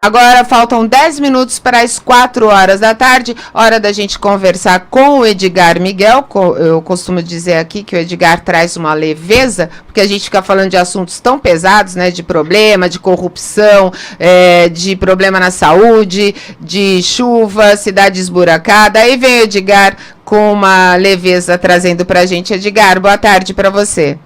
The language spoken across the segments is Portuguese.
Agora faltam 10 minutos para as 4 horas da tarde, hora da gente conversar com o Edgar Miguel. Eu costumo dizer aqui que o Edgar traz uma leveza, porque a gente fica falando de assuntos tão pesados, né? De problema, de corrupção, de problema na saúde, de chuva, cidade esburacada. Aí vem o Edgar com uma leveza trazendo para a gente. Edgar, boa tarde para você.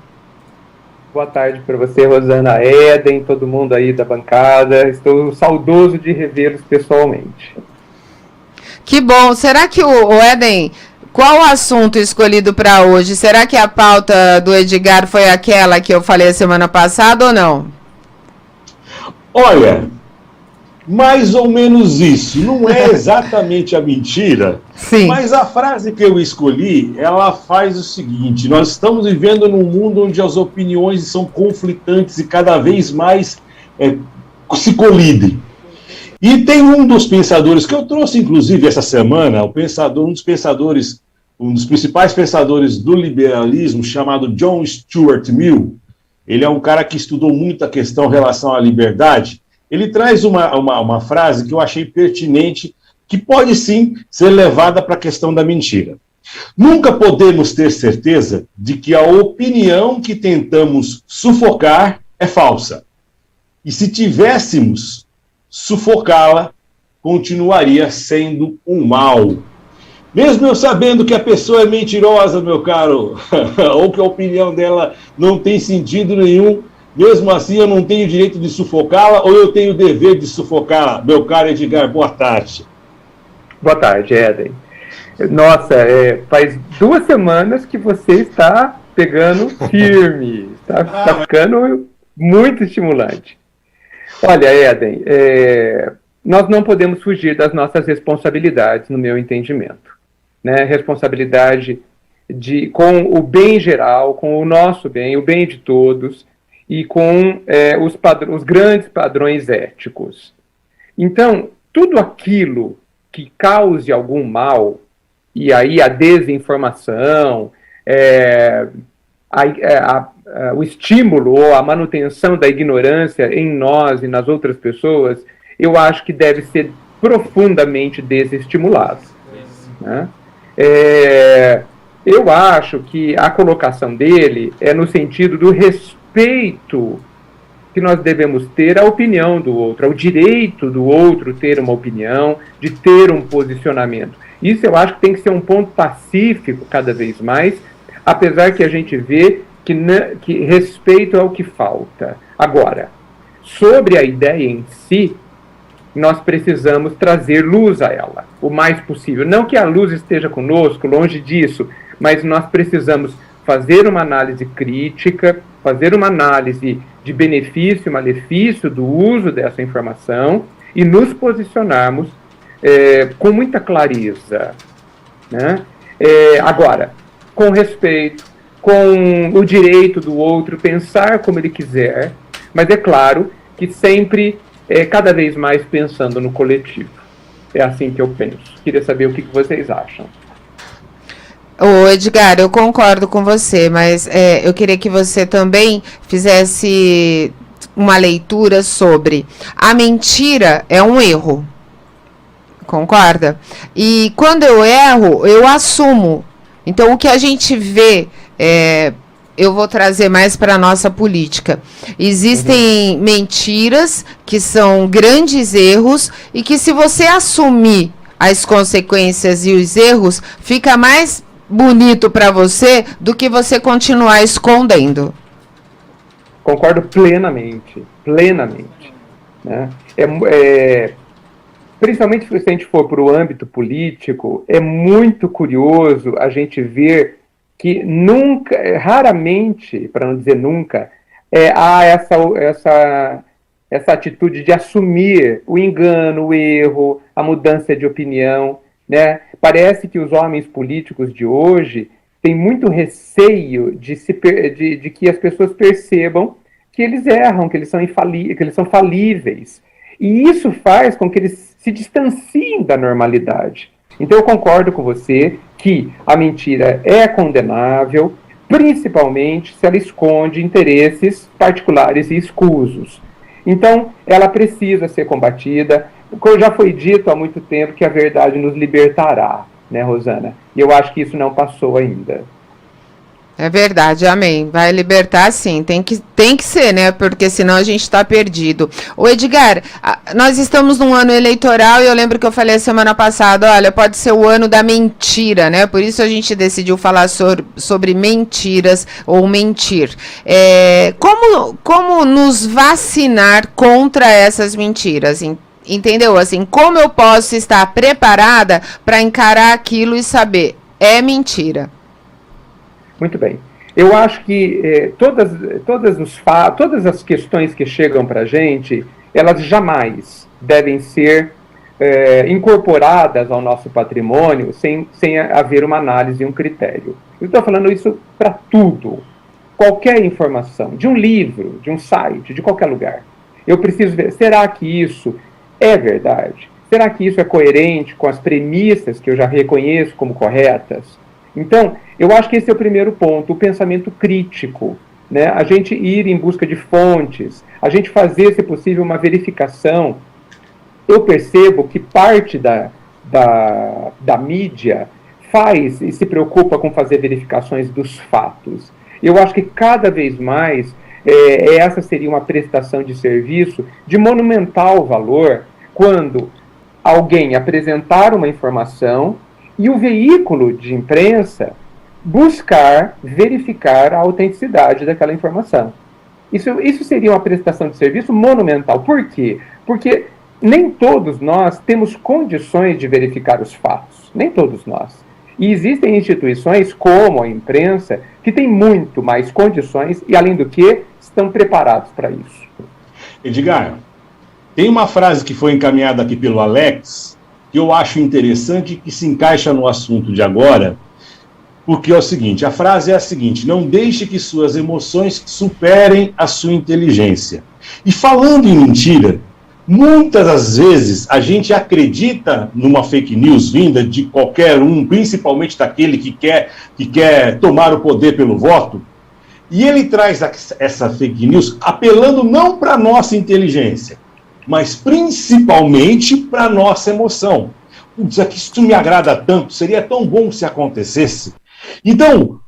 Boa tarde para você, Rosana, Eden, todo mundo aí da bancada. Estou saudoso de revê-los pessoalmente. Que bom. Será que o Eden, qual o assunto escolhido para hoje? Será que a pauta do Edgar foi aquela que eu falei a semana passada ou não? Olha, mais ou menos isso. Não é exatamente a mentira, sim, mas a frase que eu escolhi, ela faz o seguinte: nós estamos vivendo num mundo onde as opiniões são conflitantes e cada vez mais se colidem. E tem um dos pensadores que eu trouxe, inclusive, essa semana, um dos principais pensadores do liberalismo, chamado John Stuart Mill. Ele é um cara que estudou muito a questão em relação à liberdade. Ele traz uma frase que eu achei pertinente, que pode sim ser levada para a questão da mentira. Nunca podemos ter certeza de que a opinião que tentamos sufocar é falsa. E se tivéssemos sufocá-la, continuaria sendo um mal. Mesmo eu sabendo que a pessoa é mentirosa, meu caro, ou que a opinião dela não tem sentido nenhum, mesmo assim eu não tenho direito de sufocá-la, ou eu tenho o dever de sufocá-la? Meu caro Edgar, boa tarde. Boa tarde, Eden. Nossa, faz 2 semanas que você está pegando firme, está ficando muito estimulante. Olha, Eden, nós não podemos fugir das nossas responsabilidades, no meu entendimento. Né? Responsabilidade com o bem geral, com o nosso bem, o bem de todos, e com os grandes padrões éticos. Então, tudo aquilo que cause algum mal, e aí a desinformação, o estímulo ou a manutenção da ignorância em nós e nas outras pessoas, eu acho que deve ser profundamente desestimulado. Né? Eu acho que a colocação dele é no sentido do respeito que nós devemos ter à opinião do outro, ao direito do outro ter uma opinião, de ter um posicionamento. Isso eu acho que tem que ser um ponto pacífico cada vez mais, apesar que a gente vê que respeito é o que falta. Agora, sobre a ideia em si, nós precisamos trazer luz a ela, o mais possível. Não que a luz esteja conosco, longe disso, mas nós precisamos fazer uma análise crítica, fazer uma análise de benefício e malefício do uso dessa informação e nos posicionarmos com muita clareza. Né? Agora, com respeito, com o direito do outro, pensar como ele quiser, mas é claro que sempre cada vez mais pensando no coletivo. É assim que eu penso. Queria saber o que vocês acham. Ô Edgar, eu concordo com você, mas eu queria que você também fizesse uma leitura sobre a mentira é um erro. Concorda? E quando eu erro, eu assumo. Então, o que a gente vê, eu vou trazer mais para a nossa política. Existem mentiras que são grandes erros e que, se você assumir as consequências e os erros, fica mais bonito para você do que você continuar escondendo. Concordo plenamente. Né? Principalmente se a gente for para o âmbito político, é muito curioso a gente ver que raramente, para não dizer nunca, há essa atitude de assumir o engano, o erro, a mudança de opinião. Né? Parece que os homens políticos de hoje têm muito receio de que as pessoas percebam que eles erram, que eles são falíveis. E isso faz com que eles se distanciem da normalidade. Então eu concordo com você que a mentira é condenável, principalmente se ela esconde interesses particulares e escusos. Então, ela precisa ser combatida. Como já foi dito há muito tempo, que a verdade nos libertará, né, Rosana? E eu acho que isso não passou ainda. É verdade, amém. Vai libertar sim, tem que ser, né? Porque senão a gente está perdido. Ô Edgar, nós estamos num ano eleitoral e eu lembro que eu falei a semana passada, olha, pode ser o ano da mentira, né? Por isso a gente decidiu falar sobre mentiras ou mentir. Como nos vacinar contra essas mentiras? Entendeu? Assim, como eu posso estar preparada para encarar aquilo e saber, é mentira? Muito bem. Eu acho que todas as questões que chegam para a gente, elas jamais devem ser incorporadas ao nosso patrimônio sem haver uma análise e um critério. Eu estou falando isso para tudo. Qualquer informação, de um livro, de um site, de qualquer lugar. Eu preciso ver, será que isso é verdade? Será que isso é coerente com as premissas que eu já reconheço como corretas? Então, eu acho que esse é o primeiro ponto, o pensamento crítico, né? A gente ir em busca de fontes, a gente fazer, se possível, uma verificação. Eu percebo que parte da mídia faz e se preocupa com fazer verificações dos fatos. Eu acho que cada vez mais essa seria uma prestação de serviço de monumental valor quando alguém apresentar uma informação e o veículo de imprensa buscar verificar a autenticidade daquela informação. Isso seria uma prestação de serviço monumental. Por quê? Porque nem todos nós temos condições de verificar os fatos. Nem todos nós. E existem instituições como a imprensa que têm muito mais condições e, além do que, estão preparados para isso. Edgar, tem uma frase que foi encaminhada aqui pelo Alex que eu acho interessante e que se encaixa no assunto de agora, porque é o seguinte, a frase é a seguinte: não deixe que suas emoções superem a sua inteligência. E falando em mentira, muitas das vezes a gente acredita numa fake news vinda de qualquer um, principalmente daquele que quer tomar o poder pelo voto, e ele traz essa fake news apelando não para a nossa inteligência, mas principalmente para a nossa emoção. Putz, é que isso me agrada tanto, seria tão bom se acontecesse. Então,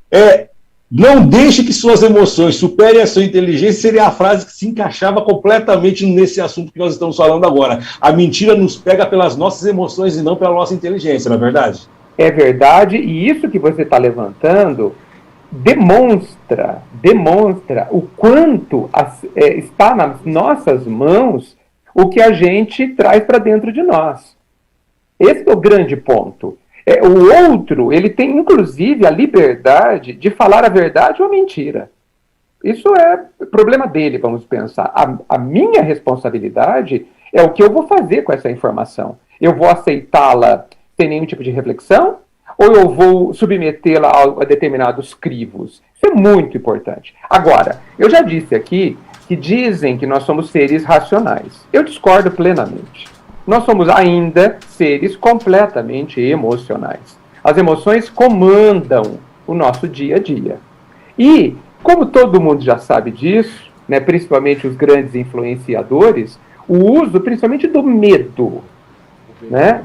não deixe que suas emoções superem a sua inteligência, seria a frase que se encaixava completamente nesse assunto que nós estamos falando agora. A mentira nos pega pelas nossas emoções e não pela nossa inteligência, não é verdade? É verdade, e isso que você está levantando demonstra o quanto está nas nossas mãos o que a gente traz para dentro de nós. Esse é o grande ponto. O outro, ele tem inclusive a liberdade de falar a verdade ou a mentira. Isso é problema dele, vamos pensar. A minha responsabilidade é o que eu vou fazer com essa informação. Eu vou aceitá-la sem nenhum tipo de reflexão ou eu vou submetê-la a determinados crivos? Isso é muito importante. Agora, eu já disse aqui que dizem que nós somos seres racionais. Eu discordo plenamente. Nós somos ainda seres completamente emocionais. As emoções comandam o nosso dia a dia. E, como todo mundo já sabe disso, né, principalmente os grandes influenciadores, o uso principalmente do medo, né,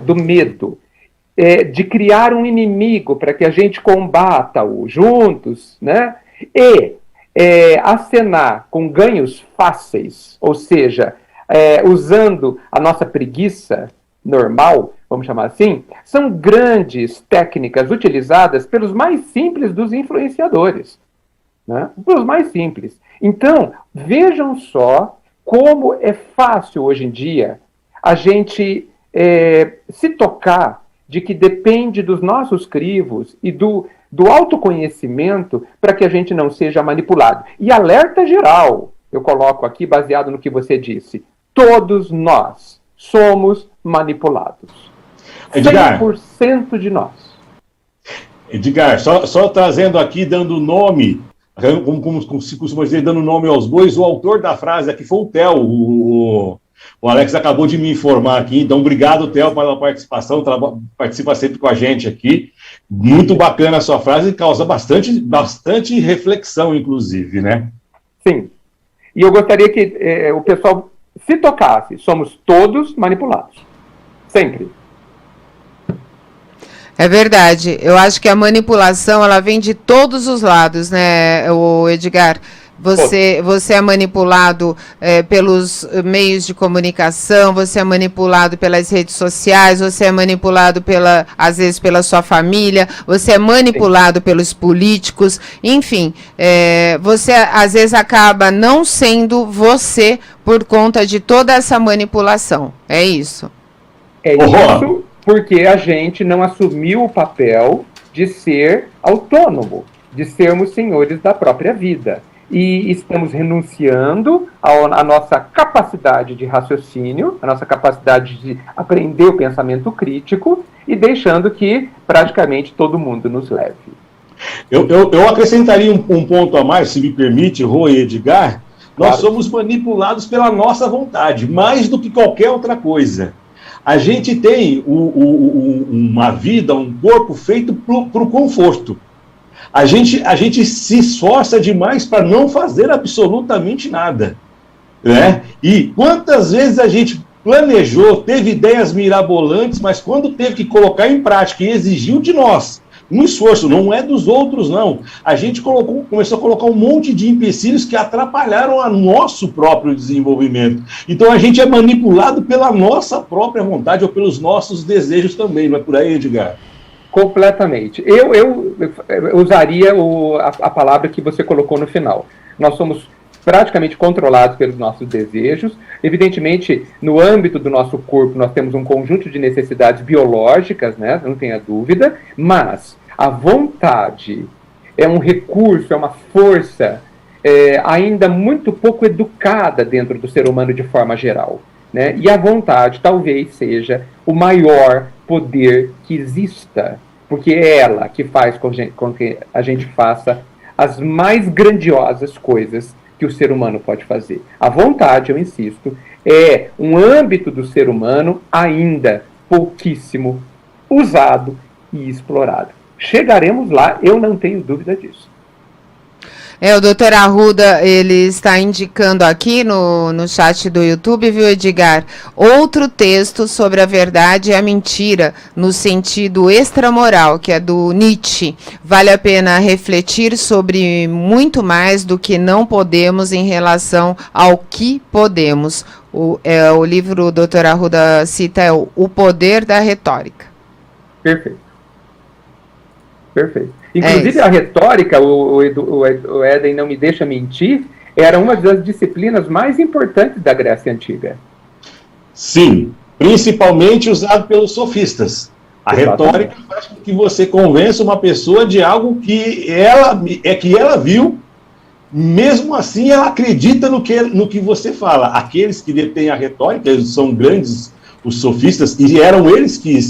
de criar um inimigo para que a gente combata-o juntos, né, e acenar com ganhos fáceis, ou seja, usando a nossa preguiça normal, vamos chamar assim, são grandes técnicas utilizadas pelos mais simples dos influenciadores, né? Pelos mais simples. Então, vejam só como é fácil hoje em dia a gente se tocar de que depende dos nossos crivos e do autoconhecimento para que a gente não seja manipulado. E alerta geral, eu coloco aqui baseado no que você disse, todos nós somos manipulados. Edgar, 100% de nós. Edgar, só trazendo aqui, dando nome, como se costuma dizer, dando nome aos bois, o autor da frase aqui foi o Theo, o Alex acabou de me informar aqui, então obrigado, Theo, pela participação, participa sempre com a gente aqui. Muito bacana a sua frase e causa bastante reflexão, inclusive, né? Sim. E eu gostaria que o pessoal se tocasse, somos todos manipulados. Sempre. É verdade. Eu acho que a manipulação, ela vem de todos os lados, né, o Edgar? Você é manipulado pelos meios de comunicação, você é manipulado pelas redes sociais, você é manipulado, às vezes, pela sua família, você é manipulado pelos políticos, enfim, você, às vezes, acaba não sendo você por conta de toda essa manipulação. É isso. É isso porque a gente não assumiu o papel de ser autônomo, de sermos senhores da própria vida. E estamos renunciando à nossa capacidade de raciocínio, à nossa capacidade de aprender o pensamento crítico e deixando que praticamente todo mundo nos leve. Eu acrescentaria um ponto a mais, se me permite, Rô e Edgar. Nós somos manipulados pela nossa vontade, mais do que qualquer outra coisa. A gente tem uma vida, um corpo feito para o conforto. A gente se esforça demais para não fazer absolutamente nada, né? E quantas vezes a gente planejou, teve ideias mirabolantes, mas quando teve que colocar em prática e exigiu de nós um esforço, não é dos outros, não. A gente começou a colocar um monte de empecilhos que atrapalharam o nosso próprio desenvolvimento. Então a gente é manipulado pela nossa própria vontade ou pelos nossos desejos também, não é por aí, Edgar? Completamente. Eu usaria a palavra que você colocou no final. Nós somos praticamente controlados pelos nossos desejos. Evidentemente, no âmbito do nosso corpo, nós temos um conjunto de necessidades biológicas, né? Não tenha dúvida, mas a vontade é um recurso, é uma força ainda muito pouco educada dentro do ser humano de forma geral, né? E a vontade talvez seja o maior poder que exista, porque é ela que faz com que a gente faça as mais grandiosas coisas que o ser humano pode fazer. A vontade, eu insisto, é um âmbito do ser humano ainda pouquíssimo usado e explorado. Chegaremos lá, eu não tenho dúvida disso. O doutor Arruda, ele está indicando aqui no chat do YouTube, viu, Edgar? Outro texto sobre a verdade e a mentira, no sentido extramoral, que é do Nietzsche. Vale a pena refletir sobre muito mais do que não podemos em relação ao que podemos. O livro o doutor Arruda cita é O Poder da Retórica. Perfeito. Inclusive, a retórica, o Éden não me deixa mentir, era uma das disciplinas mais importantes da Grécia Antiga. Sim, principalmente usado pelos sofistas. A retórica faz com que você convença uma pessoa de algo que ela viu, mesmo assim ela acredita no que você fala. Aqueles que detêm a retórica, eles são grandes, os sofistas, e eram eles que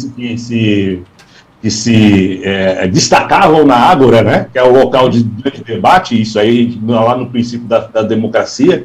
se destacavam na Ágora, né, que é o local de grande debate, isso aí lá no princípio da democracia,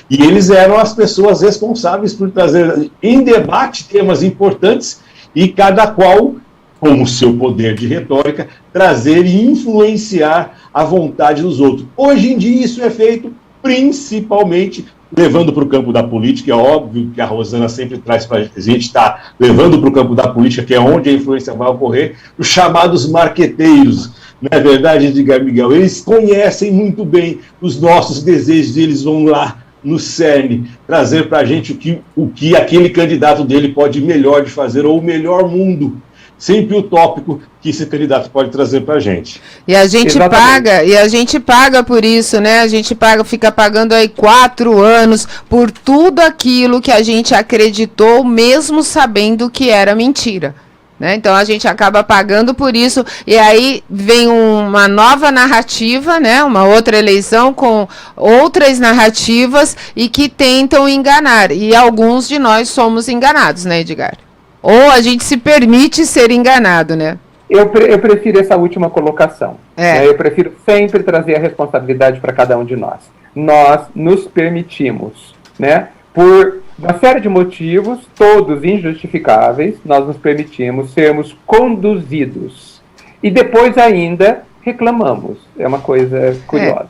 e eles eram as pessoas responsáveis por trazer em debate temas importantes e cada qual, com o seu poder de retórica, trazer e influenciar a vontade dos outros. Hoje em dia isso é feito principalmente levando para o campo da política. É óbvio que a Rosana sempre traz para a gente estar levando para o campo da política, que é onde a influência vai ocorrer, os chamados marqueteiros. Não é verdade, Edgar Miguel? Eles conhecem muito bem os nossos desejos, eles vão lá no cerne trazer para a gente o que aquele candidato dele pode melhor de fazer, ou o melhor mundo, sempre utópico, que esse candidato pode trazer para a gente. E a gente paga por isso, né? A gente fica pagando aí 4 anos por tudo aquilo que a gente acreditou, mesmo sabendo que era mentira. Né? Então a gente acaba pagando por isso, e aí vem uma nova narrativa, né? Uma outra eleição com outras narrativas e que tentam enganar. E alguns de nós somos enganados, né, Edgar? Ou a gente se permite ser enganado, né? Eu prefiro essa última colocação. Eu prefiro sempre trazer a responsabilidade para cada um de nós. Nós nos permitimos, né? Por uma série de motivos, todos injustificáveis, nós nos permitimos sermos conduzidos. E depois ainda reclamamos. É uma coisa curiosa.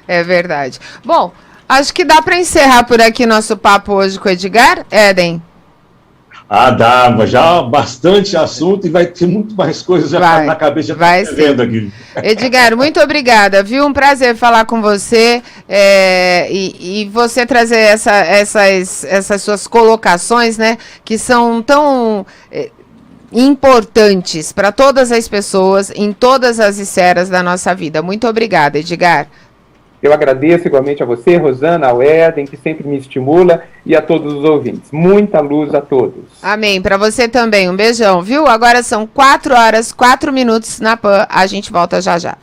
É verdade. Bom, Acho que dá para encerrar por aqui nosso papo hoje com o Edgar, Éden. Ah, dá, já bastante assunto e vai ter muito mais coisas já na cabeça, já vai tá vendo aqui. Edgar, muito obrigada, viu? Um prazer falar com você e você trazer essas suas colocações, né, que são tão importantes para todas as pessoas em todas as esferas da nossa vida. Muito obrigada, Edgar. Eu agradeço igualmente a você, Rosana, ao Éden, que sempre me estimula, e a todos os ouvintes. Muita luz a todos. Amém. Para você também. Um beijão, viu? Agora são 4 horas, 4 minutos na PAN. A gente volta já já.